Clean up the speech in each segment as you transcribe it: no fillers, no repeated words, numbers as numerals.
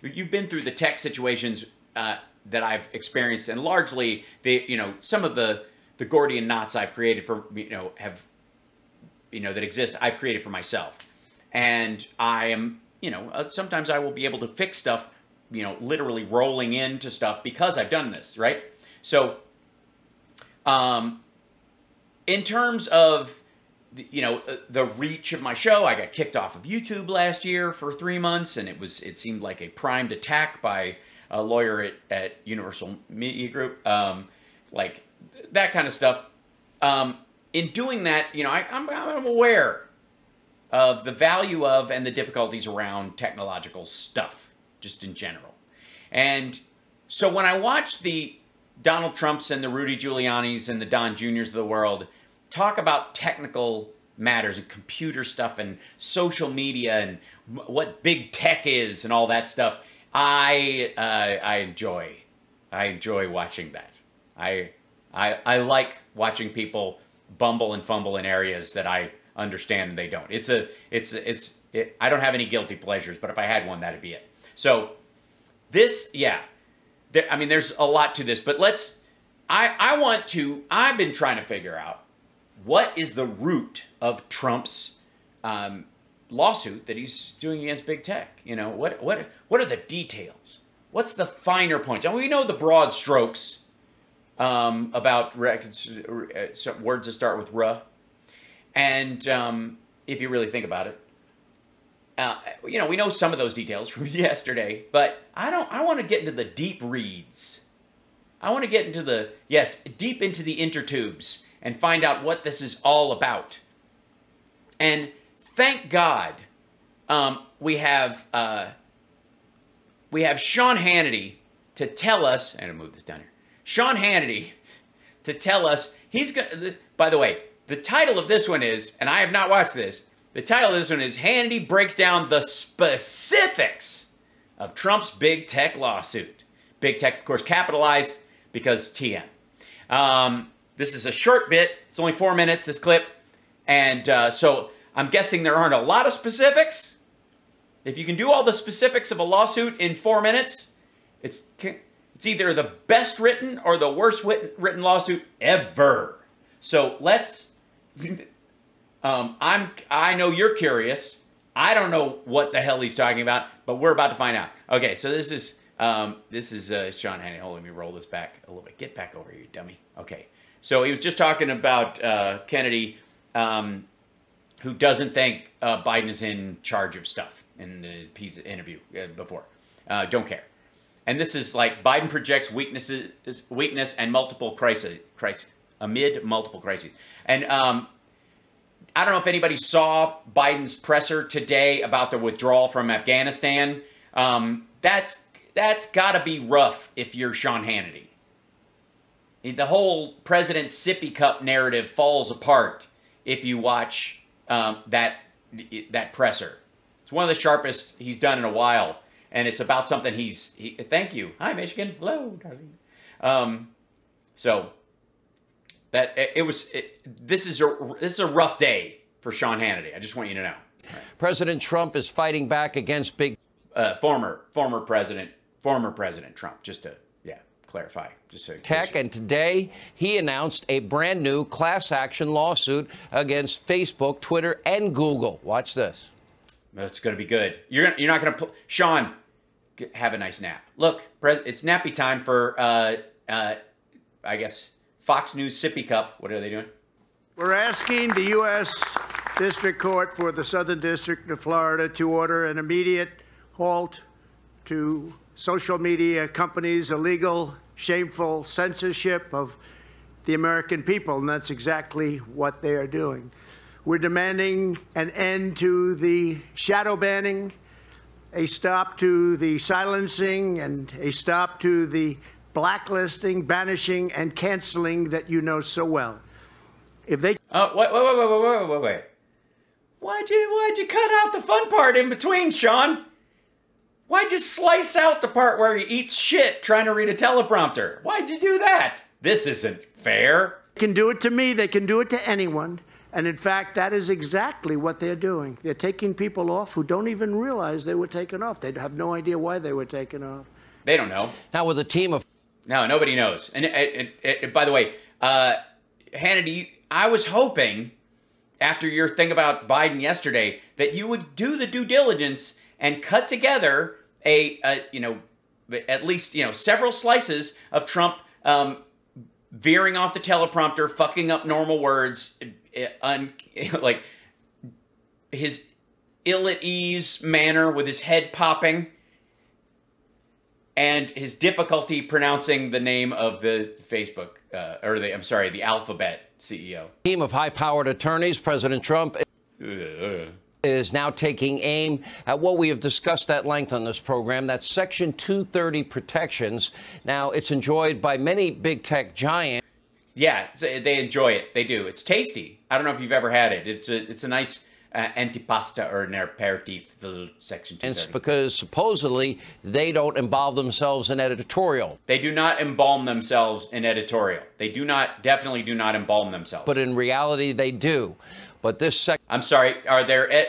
you've been through the tech situations that I've experienced, and largely some of the Gordian knots I've created for that exist, I've created for myself. And I am, sometimes I will be able to fix stuff, literally rolling into stuff because I've done this, right? So, in terms of, the reach of my show, I got kicked off of YouTube last year for 3 months, and it seemed like a primed attack by a lawyer at Universal Media Group, like that kind of stuff. In doing that, I'm aware of the value of and the difficulties around technological stuff, just in general. And so when I watch the Donald Trumps and the Rudy Giulianis and the Don Juniors of the world talk about technical matters and computer stuff and social media and what big tech is and all that stuff, I enjoy watching that. I like watching people bumble and fumble in areas that I understand and they don't. I don't have any guilty pleasures, but if I had one, that'd be it. So this, there's a lot to this, but I've been trying to figure out what is the root of Trump's lawsuit that he's doing against big tech. What are the details? What's the finer points? And we know the broad strokes about words that start with "r," and if you really think about it, we know some of those details from yesterday. But I want to get into the deep reads. I want to get into deep into the intertubes and find out what this is all about. And thank God, we have Sean Hannity to tell us. And I'll move this down here. Sean Hannity to tell us he's going. By the way, the title of this one is, and I have not watched this. The title of this one is Hannity breaks down the specifics of Trump's big tech lawsuit. Big tech, of course, capitalized because TM. This is a short bit. It's only 4 minutes, this clip. And so I'm guessing there aren't a lot of specifics. If you can do all the specifics of a lawsuit in 4 minutes, it's either the best written or the worst written lawsuit ever. So let's, I know you're curious. I don't know what the hell he's talking about, but we're about to find out. Okay, so this is Sean Hannity. Hold on, let me roll this back a little bit. Get back over here, you dummy. Okay, so he was just talking about Kennedy, who doesn't think Biden is in charge of stuff in the Pisa interview before. Don't care. And this is like Biden projects weakness and multiple crises amid multiple crises. And I don't know if anybody saw Biden's presser today about the withdrawal from Afghanistan. That's got to be rough if you're Sean Hannity. The whole President Sippy Cup narrative falls apart if you watch that presser. It's one of the sharpest he's done in a while. And it's about something thank you. Hi, Michigan. Hello, darling. So that this is a rough day for Sean Hannity. I just want you to know. Right. President Trump is fighting back against big former President Trump. Just to clarify, just so tech. And today he announced a brand new class action lawsuit against Facebook, Twitter, and Google. Watch this. It's going to be good. You're not going to Sean. Have a nice nap. Look, it's nappy time for, I guess, Fox News Sippy Cup. What are they doing? We're asking the U.S. District Court for the Southern District of Florida to order an immediate halt to social media companies' illegal, shameful censorship of the American people, and that's exactly what they are doing. We're demanding an end to the shadow banning, a stop to the silencing, and a stop to the blacklisting, banishing, and canceling that you know so well. If they... Wait. Why'd you cut out the fun part in between, Sean? Why'd you slice out the part where he eats shit trying to read a teleprompter? Why'd you do that? This isn't fair. They can do it to me. They can do it to anyone. And in fact, that is exactly what they're doing. They're taking people off who don't even realize they were taken off. They have no idea why they were taken off. They don't know. Now with a team of... No, nobody knows. And by the way, Hannity, I was hoping after your thing about Biden yesterday that you would do the due diligence and cut together at least, several slices of Trump veering off the teleprompter, fucking up normal words, like his ill-at-ease manner with his head popping, and his difficulty pronouncing the name of the Facebook, the Alphabet CEO. Team of high-powered attorneys, President Trump is now taking aim at what we have discussed at length on this program. That's Section 230 protections. Now, it's enjoyed by many big tech giants. Yeah, they enjoy it. They do. It's tasty. I don't know if you've ever had it. It's a nice antipasta or an aperitif, the little Section 230. It's because supposedly they don't involve themselves in editorial. They do not embalm themselves in editorial. They definitely do not embalm themselves. But in reality, they do. But this I'm sorry, are there...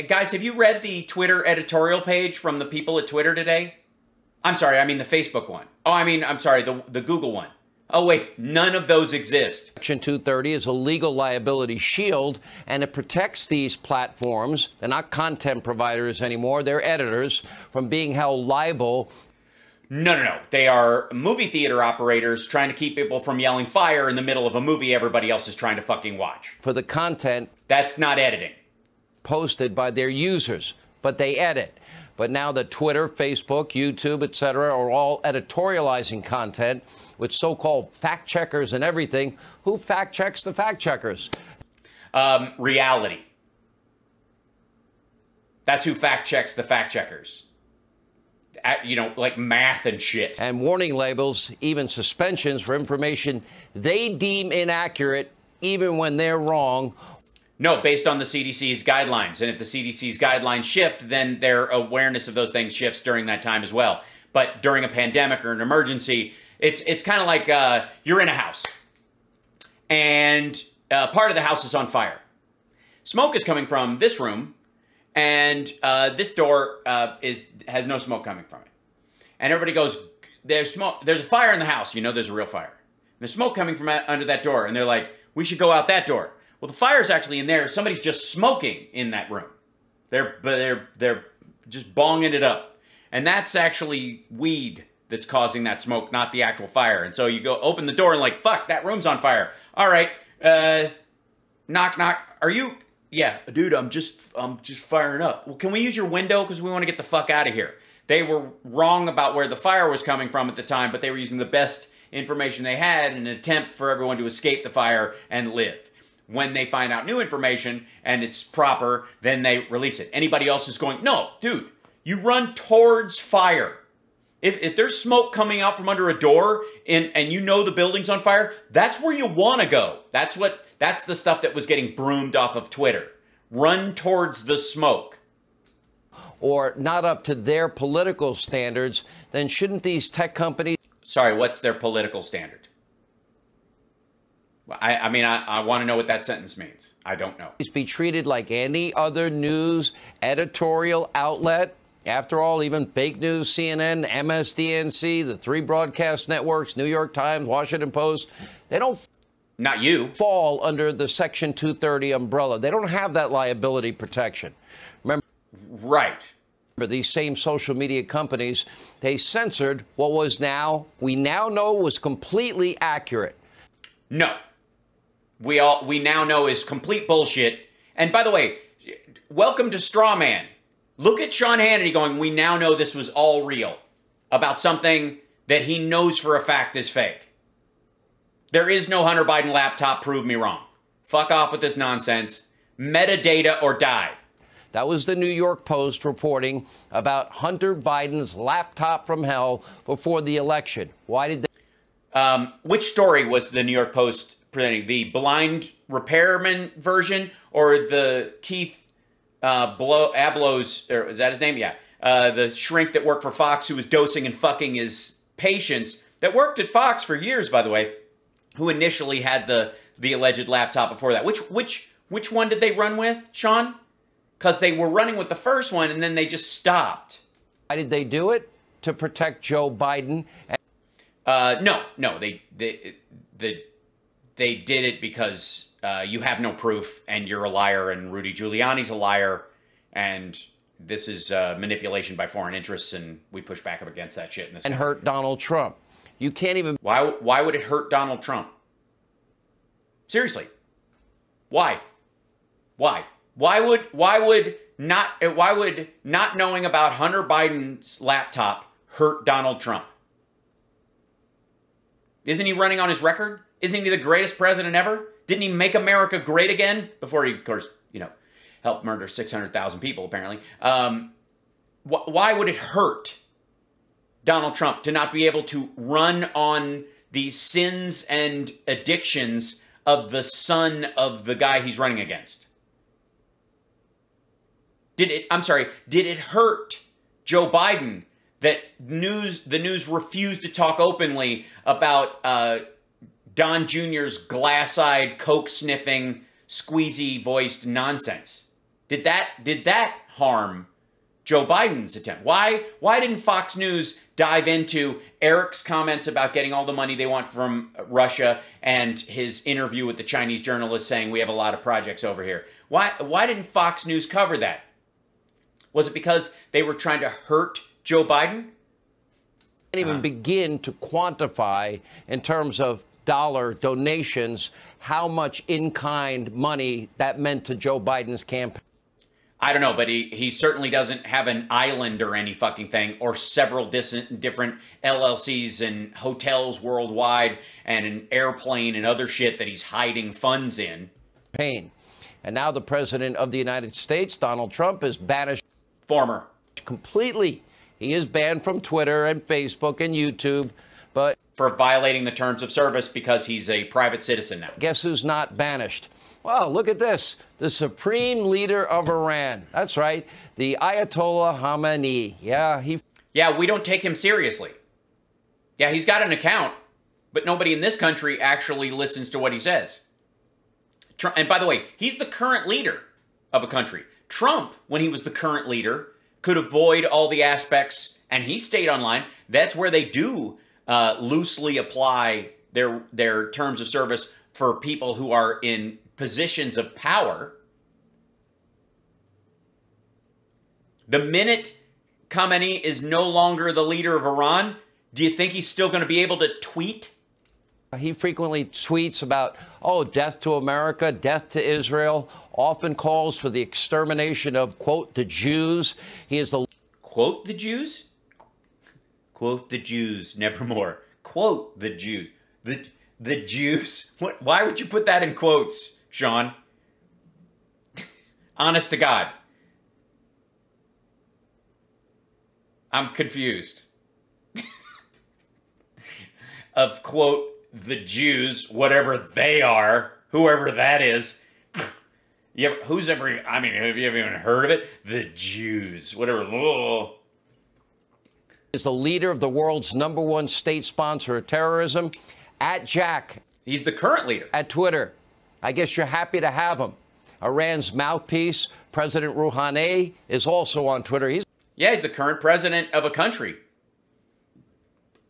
guys, have you read the Twitter editorial page from the people at Twitter today? I'm sorry, I mean the Facebook one. Oh, I'm sorry, the Google one. Oh, wait, none of those exist. Section 230 is a legal liability shield, and it protects these platforms. They're not content providers anymore. They're editors from being held liable. No. They are movie theater operators trying to keep people from yelling fire in the middle of a movie everybody else is trying to fucking watch. For the content. That's not editing. Posted by their users, but they edit. But now that Twitter, Facebook, YouTube, etc. are all editorializing content with so-called fact checkers and everything, who fact checks the fact checkers? Reality. That's who fact checks the fact checkers. Like math and shit. And warning labels, even suspensions for information they deem inaccurate, even when they're wrong. No, based on the CDC's guidelines. And if the CDC's guidelines shift, then their awareness of those things shifts during that time as well. But during a pandemic or an emergency, it's kind of like you're in a house. And part of the house is on fire. Smoke is coming from this room. And this door has no smoke coming from it. And everybody goes, there's smoke. There's a fire in the house. There's a real fire. And there's smoke coming from under that door. And they're like, we should go out that door. Well, the fire's actually in there. Somebody's just smoking in that room. They're just bonging it up. And that's actually weed that's causing that smoke, not the actual fire. And so you go open the door and like, fuck, that room's on fire. All right, knock, knock. Are you... Yeah, dude, I'm just firing up. Well, can we use your window? Because we want to get the fuck out of here. They were wrong about where the fire was coming from at the time, but they were using the best information they had in an attempt for everyone to escape the fire and live. When they find out new information and it's proper, then they release it. Anybody else is going, no, dude, you run towards fire. If there's smoke coming out from under a door and you know the building's on fire, that's where you want to go. That's the stuff that was getting broomed off of Twitter. Run towards the smoke. Or not up to their political standards, then shouldn't these tech companies... Sorry, what's their political standard? I want to know what that sentence means. I don't know. ...be treated like any other news editorial outlet? After all, even fake news, CNN, MSDNC, the 3 broadcast networks, New York Times, Washington Post, they don't... Not you. ...fall under the Section 230 umbrella. They don't have that liability protection. Remember? Right. These same social media companies, they censored what we now know was completely accurate. No. We now know is complete bullshit. And by the way, welcome to Straw Man. Look at Sean Hannity going, we now know this was all real about something that he knows for a fact is fake. There is no Hunter Biden laptop, prove me wrong. Fuck off with this nonsense. Metadata or die. That was the New York Post reporting about Hunter Biden's laptop from hell before the election. Why did they... Which story was the New York Post presenting? The blind repairman version or the Keith Abloh's, or is that his name? Yeah. The shrink that worked for Fox who was dosing and fucking his patients, that worked at Fox for years, by the way, who initially had the alleged laptop before that. Which Which one did they run with, Sean? Because they were running with the first one, and then they just stopped. Why did they do it? To protect Joe Biden? No. They did it because you have no proof, and you're a liar, and Rudy Giuliani's a liar, and this is manipulation by foreign interests, and we push back up against that shit. And hurt Donald Trump. You can't even... Why would it hurt Donald Trump? Seriously. Why? Why would not knowing about Hunter Biden's laptop hurt Donald Trump? Isn't he running on his record? Isn't he the greatest president ever? Didn't he make America great again? Before he, of course, helped murder 600,000 people, apparently. Why would it hurt Donald Trump to not be able to run on the sins and addictions of the son of the guy he's running against? Did it hurt Joe Biden that the news refused to talk openly about Don Jr.'s glass-eyed, coke-sniffing, squeezy-voiced nonsense? Did that harm Joe Biden's attempt? Why didn't Fox News dive into Eric's comments about getting all the money they want from Russia and his interview with the Chinese journalist saying we have a lot of projects over here? Why didn't Fox News cover that? Was it because they were trying to hurt Joe Biden? Can't even begin to quantify in terms of dollar donations how much in-kind money that meant to Joe Biden's campaign. I don't know, but he certainly doesn't have an island or any fucking thing, or several different LLCs and hotels worldwide and an airplane and other shit that he's hiding funds in. And now the president of the United States, Donald Trump, is banished. Former. Completely. He is banned from Twitter and Facebook and YouTube, but... For violating the terms of service because he's a private citizen now. Guess who's not banished? Well, look at this. The supreme leader of Iran. That's right. The Ayatollah Hannity. Yeah, we don't take him seriously. Yeah, he's got an account, but nobody in this country actually listens to what he says. And by the way, he's the current leader of a country. Trump, when he was the current leader, could avoid all the aspects, and he stayed online. That's where they do loosely apply their terms of service for people who are in positions of power. The minute Khamenei is no longer the leader of Iran, do you think he's still going to be able to tweet? He frequently tweets about, death to America, death to Israel, often calls for the extermination of, quote, the Jews. He is the... Quote the Jews? Quote the Jews, nevermore. Quote the Jews. The Jews? What? Why would you put that in quotes, Sean? Honest to God. I'm confused. Of, quote, the Jews, whatever they are, whoever that is. Have you ever even heard of it? The Jews, whatever. Oh. Is the leader of the world's #1 state sponsor of terrorism, @Jack. He's the current leader. At Twitter. I guess you're happy to have him. Iran's mouthpiece, President Rouhani, is also on Twitter. He's the current president of a country.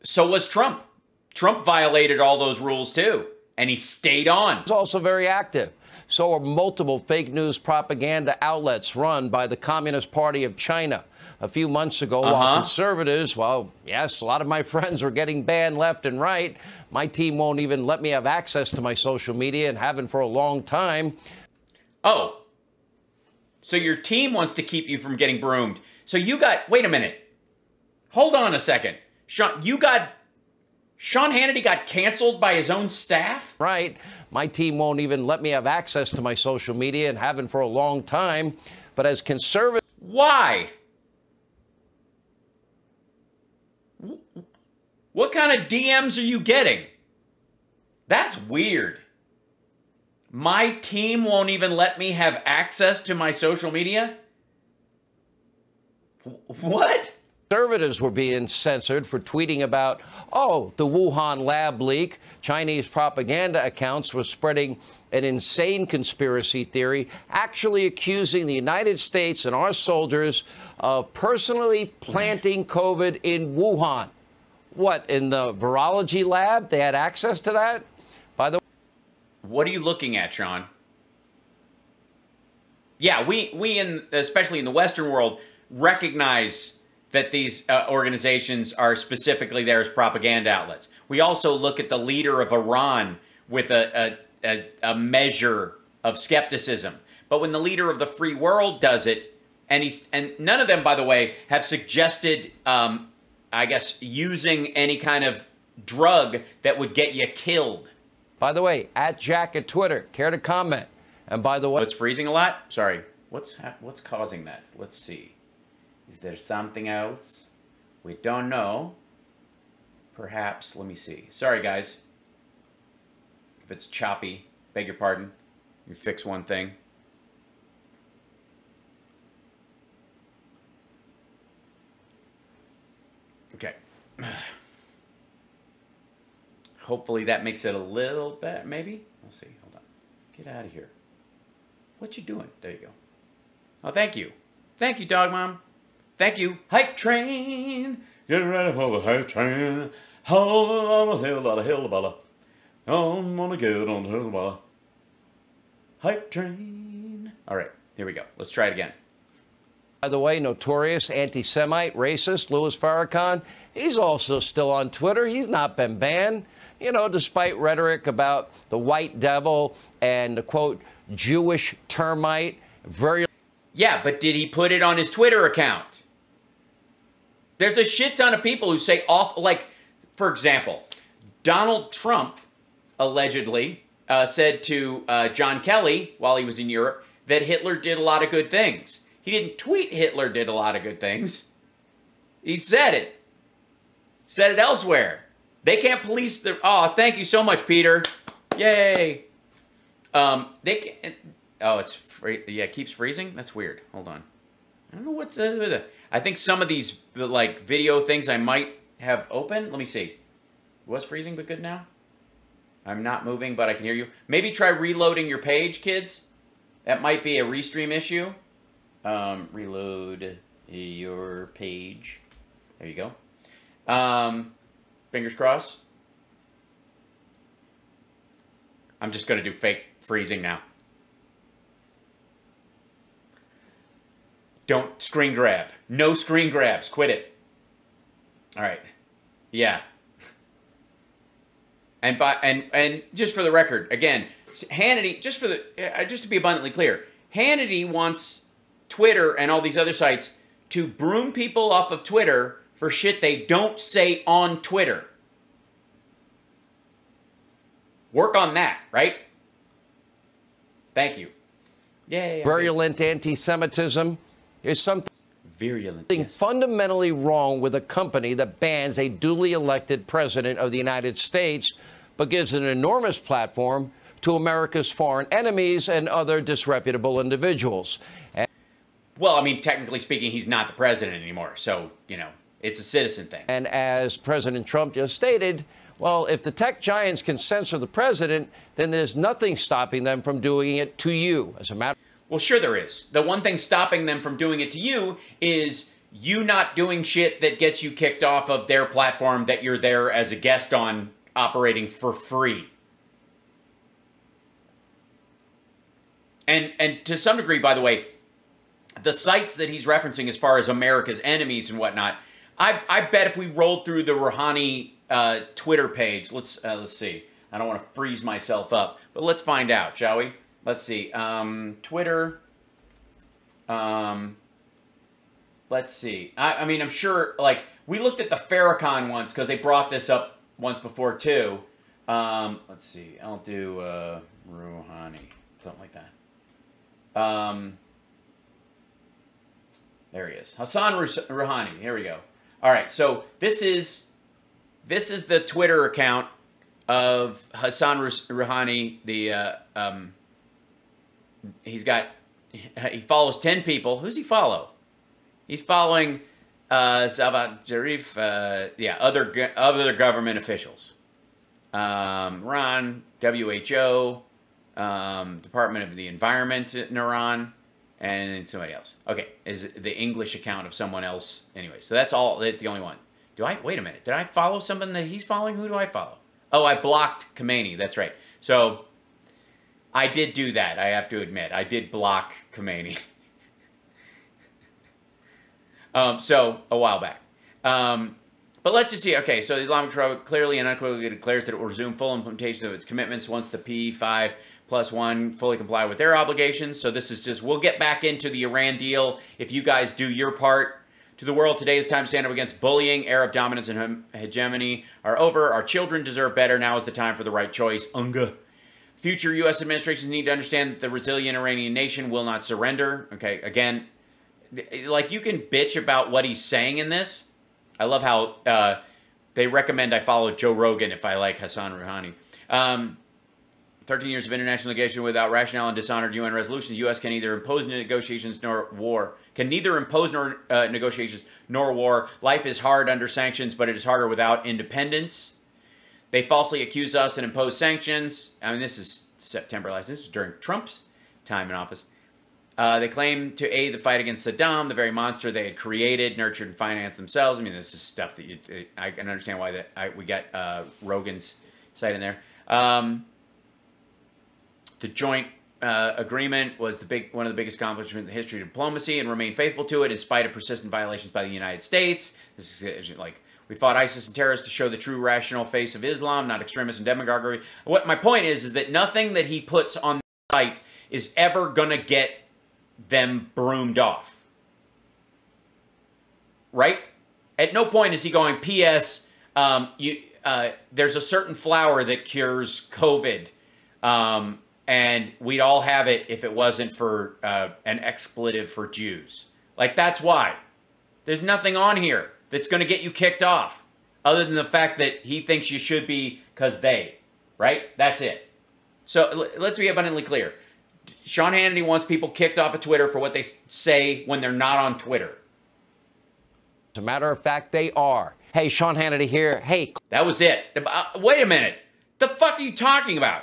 So was Trump. Trump violated all those rules too, and he stayed on. He's also very active. So are multiple fake news propaganda outlets run by the Communist Party of China. A few months ago, while conservatives, yes, a lot of my friends were getting banned left and right. My team won't even let me have access to my social media and haven't for a long time. Oh, so your team wants to keep you from getting broomed. So you got, wait a minute. Hold on a second. Sean Hannity got canceled by his own staff? Right. My team won't even let me have access to my social media and haven't for a long time. But as conservatives... Why? What kind of DMs are you getting? That's weird. My team won't even let me have access to my social media? What? Conservatives were being censored for tweeting about, oh, the Wuhan lab leak. Chinese propaganda accounts were spreading an insane conspiracy theory, actually accusing the United States and our soldiers of personally planting COVID in Wuhan. What, in the virology lab? They had access to that? By the way, what are you looking at, Sean? Yeah, we especially in the Western world, recognize that these organizations are specifically there as propaganda outlets. We also look at the leader of Iran with a measure of skepticism. But when the leader of the free world does it, and none of them, by the way, have suggested, I guess, using any kind of drug that would get you killed. By the way, at Jack at Twitter, care to comment? And by the way, it's freezing a lot. Sorry, what's causing that? Let's see. Is there something else? We don't know. Perhaps, let me see. Sorry, guys. If it's choppy, beg your pardon. Let me fix one thing. Okay. Hopefully that makes it a little better, maybe? We'll see. Hold on. Get out of here. What you doing? There you go. Oh, thank you. Thank you, Dog Mom. Thank you. Hype train. Get ready for the hype train. Hold on a hill, a hill, a I'm gonna get on the hill, hype train. All right, here we go. Let's try it again. By the way, notorious anti-Semite, racist, Louis Farrakhan, he's also still on Twitter. He's not been banned, you know, despite rhetoric about the white devil and the, quote, Jewish termite. Yeah, but did he put it on his Twitter account? There's a shit ton of people who say like, for example, Donald Trump allegedly said to John Kelly while he was in Europe that Hitler did a lot of good things. He didn't tweet Hitler did a lot of good things. He said it. Said it elsewhere. They can't police the... Oh, thank you so much, Peter. Yay. They can... Oh, it's... Yeah, it keeps freezing? That's weird. Hold on. I don't know what's... I think some of these, like, video things I might have open. Let me see. It was freezing, but good now? I'm not moving, but I can hear you. Maybe try reloading your page, kids. That might be a restream issue. Reload your page. There you go. Fingers crossed. I'm just going to do fake freezing now. Don't screen grab. No screen grabs. Quit it. All right. Yeah. And just for the record, again, Hannity, just to be abundantly clear, Hannity wants Twitter and all these other sites to broom people off of Twitter for shit they don't say on Twitter. Work on that, right? Thank you. Yay. Virulent anti-Semitism is something yes. fundamentally wrong with a company that bans a duly elected president of the United States, but gives an enormous platform to America's foreign enemies and other disreputable individuals. Well, I mean, technically speaking, he's not the president anymore. So, you know, it's a citizen thing. And as President Trump just stated, well, if the tech giants can censor the president, then there's nothing stopping them from doing it to you. As a matter. Well, sure there is. The one thing stopping them from doing it to you is you not doing shit that gets you kicked off of their platform that you're there as a guest on, operating for free. And to some degree, by the way, the sites that he's referencing as far as America's enemies and whatnot, I bet if we rolled through the Rouhani Twitter page, let's see. I don't want to freeze myself up, but let's find out, shall we? Let's see. Twitter. Let's see. I mean, I'm sure, like, we looked at the Farrakhan ones because they brought this up once before, too. Let's see. I'll do Rouhani. Something like that. There he is. Hassan Rouhani. Here we go. All right. So this is the Twitter account of Hassan Rouhani. He follows 10 people. Who's he follow? He's following Javad Zarif, yeah, other government officials. Iran, WHO, Department of the Environment in Iran, and somebody else. Okay, is the English account of someone else. Anyway, so that's all. That's the only one. Wait a minute. Did I follow someone that he's following? Who do I follow? Oh, I blocked Khomeini. That's right. So I did do that. I have to admit. I did block Khomeini. So a while back. But let's just see. Okay, so the Islamic Republic clearly and unequivocally declares that it will resume full implementation of its commitments once the P5+1 fully comply with their obligations. So this is just, we'll get back into the Iran deal if you guys do your part. To the world, today is time to stand up against bullying. Arab dominance and hegemony are over. Our children deserve better. Now is the time for the right choice. Unga. Future U.S. administrations need to understand that the resilient Iranian nation will not surrender. Okay, again, like, you can bitch about what he's saying in this. I love how they recommend I follow Joe Rogan if I like Hassan Rouhani. 13 years of international negotiation without rationale and dishonored UN resolutions. The U.S. can neither impose negotiations nor war. Negotiations nor war. Life is hard under sanctions, but it is harder without independence. They falsely accuse us and impose sanctions. I mean, this is September last. This is during Trump's time in office. They claim to aid the fight against Saddam, the very monster they had created, nurtured, and financed themselves. I mean, this is stuff that I can understand why we got Rogan's site in there. The joint agreement was one of the biggest accomplishments in the history of diplomacy, and remained faithful to it in spite of persistent violations by the United States. This is like, we fought ISIS and terrorists to show the true rational face of Islam, not extremists and demagoguery. What my point is that nothing that he puts on the site is ever going to get them broomed off. Right? At no point is he going, P.S., there's a certain flour that cures COVID, and we'd all have it if it wasn't for an expletive for Jews. Like, that's why. There's nothing on here that's going to get you kicked off, other than the fact that he thinks you should be because they, right? That's it. So let's be abundantly clear. Sean Hannity wants people kicked off of Twitter for what they say when they're not on Twitter. As a matter of fact, they are. Hey, Sean Hannity here. Hey. That was it. Wait a minute. The fuck are you talking about?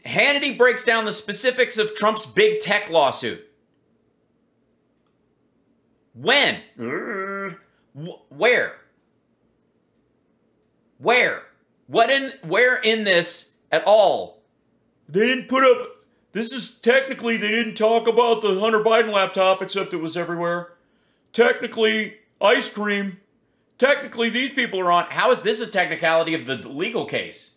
Hannity breaks down the specifics of Trump's big tech lawsuit. When? Where? Where? Where in this at all? They didn't put up... This is technically, they didn't talk about the Hunter Biden laptop, except it was everywhere. Technically, ice cream. Technically, these people are on... How is this a technicality of the legal case?